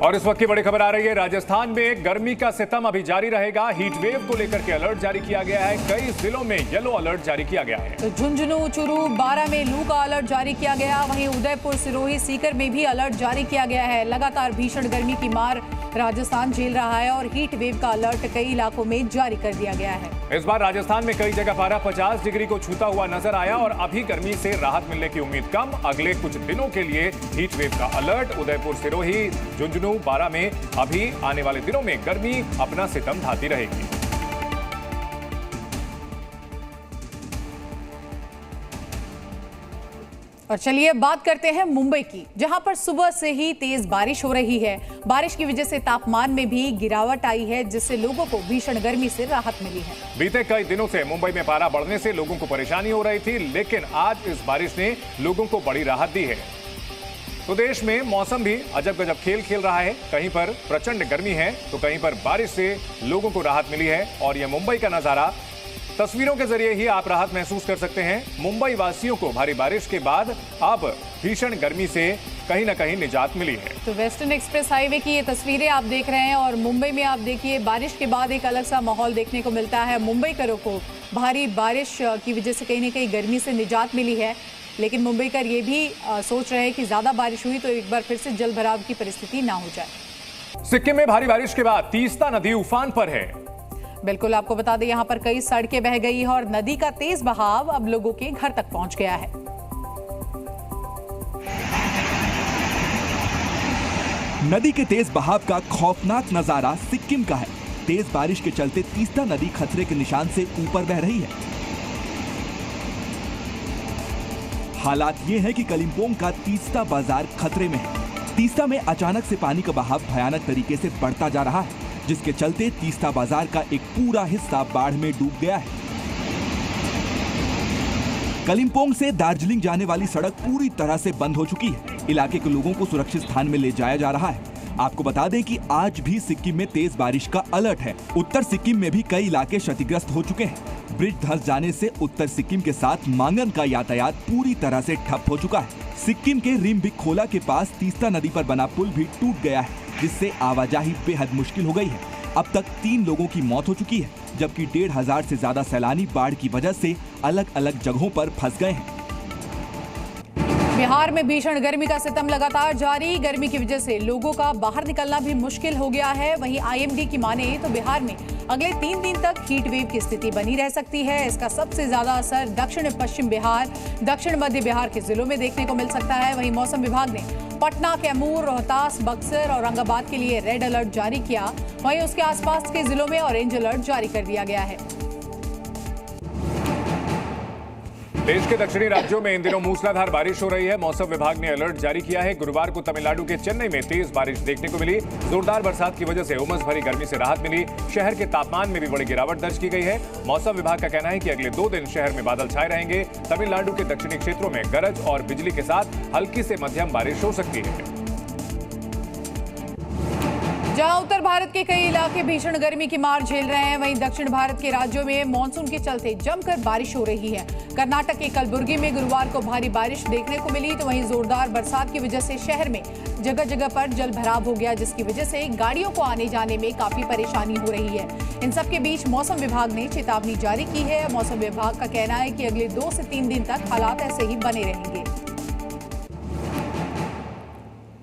और इस वक्त की बड़ी खबर आ रही है, राजस्थान में गर्मी का सितम अभी जारी रहेगा। हीट वेव को लेकर के अलर्ट जारी किया गया है। कई जिलों में येलो अलर्ट जारी किया गया है। तो झुंझुनू, चूरू, बारां में लू का अलर्ट जारी किया गया। वहीं उदयपुर, सिरोही, सीकर में भी अलर्ट जारी किया गया है। लगातार भीषण गर्मी की मार राजस्थान झेल रहा है और हीट वेव का अलर्ट कई इलाकों में जारी कर दिया गया है। इस बार राजस्थान में कई जगह पारा 50 डिग्री को छूता हुआ नजर आया और अभी गर्मी से राहत मिलने की उम्मीद कम। अगले कुछ दिनों के लिए हीट वेव का अलर्ट। उदयपुर, सिरोही, झुंझुनू, बारां में अभी आने वाले दिनों में गर्मी अपना सितम ढाती रहेगी। और चलिए बात करते हैं मुंबई की, जहां पर सुबह से ही तेज बारिश हो रही है। बारिश की वजह से तापमान में भी गिरावट आई है, जिससे लोगों को भीषण गर्मी से राहत मिली है। बीते कई दिनों से मुंबई में पारा बढ़ने से लोगों को परेशानी हो रही थी, लेकिन आज इस बारिश ने लोगों को बड़ी राहत दी है। तो देश में मौसम भी अजब गजब खेल खेल रहा है। कहीं पर प्रचंड गर्मी है तो कहीं पर बारिश से लोगों को राहत मिली है। और यह मुंबई का नजारा तस्वीरों के जरिए ही आप राहत महसूस कर सकते हैं। मुंबई वासियों को भारी बारिश के बाद अब भीषण गर्मी से कहीं ना कहीं निजात मिली है। तो वेस्टर्न एक्सप्रेस हाईवे की ये तस्वीरें आप देख रहे हैं और मुंबई में आप देखिए बारिश के बाद एक अलग सा माहौल देखने को मिलता है। मुंबईकरों को भारी बारिश की वजह से कहीं ना कहीं गर्मी से निजात मिली है, लेकिन मुंबईकर ये भी सोच रहे हैं कि ज्यादा बारिश हुई तो एक बार फिर से जल भराव की परिस्थिति ना हो जाए। सिक्किम में भारी बारिश के बाद तीस्ता नदी उफान पर है। बिल्कुल, आपको बता दें यहाँ पर कई सड़कें बह गई है और नदी का तेज बहाव अब लोगों के घर तक पहुंच गया है। नदी के तेज बहाव का खौफनाक नजारा सिक्किम का है। तेज बारिश के चलते तीस्ता नदी खतरे के निशान से ऊपर बह रही है। हालात ये है कि कलिम्पोंग का तीस्ता बाजार खतरे में है। तीस्ता में अचानक से पानी का बहाव भयानक तरीके से बढ़ता जा रहा है, जिसके चलते तीस्ता बाजार का एक पूरा हिस्सा बाढ़ में डूब गया है। कलिम्पोंग से दार्जिलिंग जाने वाली सड़क पूरी तरह से बंद हो चुकी है। इलाके के लोगों को सुरक्षित स्थान में ले जाया जा रहा है। आपको बता दें कि आज भी सिक्किम में तेज बारिश का अलर्ट है। उत्तर सिक्किम में भी कई इलाके क्षतिग्रस्त हो चुके हैं। ब्रिज धंस जाने से उत्तर सिक्किम के साथ मांगन का यातायात पूरी तरह से ठप हो चुका है। सिक्किम के रिम्बिक-खोला के पास तीस्ता नदी पर बना पुल भी टूट गया है, जिससे आवाजाही बेहद मुश्किल हो गई है। अब तक 3 लोगों की मौत हो चुकी है, जबकि 1500 से ज्यादा सैलानी बाढ़ की वजह से अलग अलग जगहों पर फंस गए हैं। बिहार में भीषण गर्मी का सितम लगातार जारी। गर्मी की वजह से लोगों का बाहर निकलना भी मुश्किल हो गया है। वहीं आईएमडी की माने तो बिहार में अगले 3 दिन तक हीट वेव की स्थिति बनी रह सकती है। इसका सबसे ज्यादा असर दक्षिण पश्चिम बिहार, दक्षिण मध्य बिहार के जिलों में देखने को मिल सकता है। वहीं मौसम विभाग ने पटना, कैमूर, रोहतास, बक्सर और औरंगाबाद के लिए रेड अलर्ट जारी किया। वहीं उसके आसपास के जिलों में ऑरेंज अलर्ट जारी कर दिया गया है। देश के दक्षिणी राज्यों में इन दिनों मूसलाधार बारिश हो रही है। मौसम विभाग ने अलर्ट जारी किया है। गुरुवार को तमिलनाडु के चेन्नई में तेज बारिश देखने को मिली। जोरदार बरसात की वजह से उमस भरी गर्मी से राहत मिली। शहर के तापमान में भी बड़ी गिरावट दर्ज की गई है। मौसम विभाग का कहना है कि अगले 2 दिन शहर में बादल छाए रहेंगे। तमिलनाडु के दक्षिणी क्षेत्रों में गरज और बिजली के साथ हल्की से मध्यम बारिश हो सकती है। जहां उत्तर भारत के कई इलाके भीषण गर्मी की मार झेल रहे हैं, वहीं दक्षिण भारत के राज्यों में मानसून के चलते जमकर बारिश हो रही है। कर्नाटक के कलबुर्गी में गुरुवार को भारी बारिश देखने को मिली, तो वहीं जोरदार बरसात की वजह से शहर में जगह जगह पर जल भराव हो गया, जिसकी वजह से गाड़ियों को आने जाने में काफी परेशानी हो रही है। इन सब के बीच मौसम विभाग ने चेतावनी जारी की है। मौसम विभाग का कहना है कि अगले 2 से 3 दिन तक हालात ऐसे ही बने रहेंगे।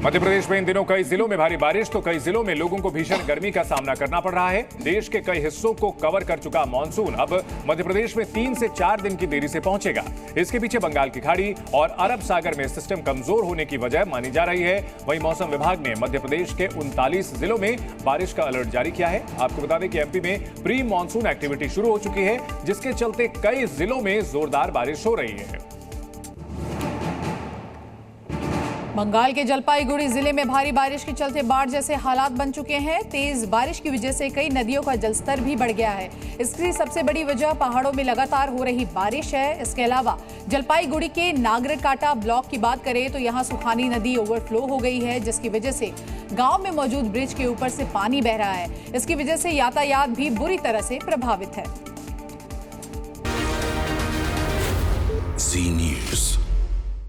मध्य प्रदेश में इन दिनों कई जिलों में भारी बारिश तो कई जिलों में लोगों को भीषण गर्मी का सामना करना पड़ रहा है। देश के कई हिस्सों को कवर कर चुका मानसून अब मध्य प्रदेश में 3 से 4 दिन की देरी से पहुंचेगा। इसके पीछे बंगाल की खाड़ी और अरब सागर में सिस्टम कमजोर होने की वजह मानी जा रही है। वहीं मौसम विभाग ने मध्य प्रदेश के 39 जिलों में बारिश का अलर्ट जारी किया है। आपको बता दें कि एमपी में प्री मानसून एक्टिविटी शुरू हो चुकी है, जिसके चलते कई जिलों में जोरदार बारिश हो रही है। बंगाल के जलपाईगुड़ी जिले में भारी बारिश के चलते बाढ़ जैसे हालात बन चुके हैं। तेज बारिश की वजह से कई नदियों का जलस्तर भी बढ़ गया है। इसकी सबसे बड़ी वजह पहाड़ों में लगातार हो रही बारिश है। इसके अलावा जलपाईगुड़ी के नागरकाटा ब्लॉक की बात करें तो यहाँ सुखानी नदी ओवरफ्लो हो गई है, जिसकी वजह से गांव में मौजूद ब्रिज के ऊपर से पानी बह रहा है। इसकी वजह से यातायात भी बुरी तरह से प्रभावित है।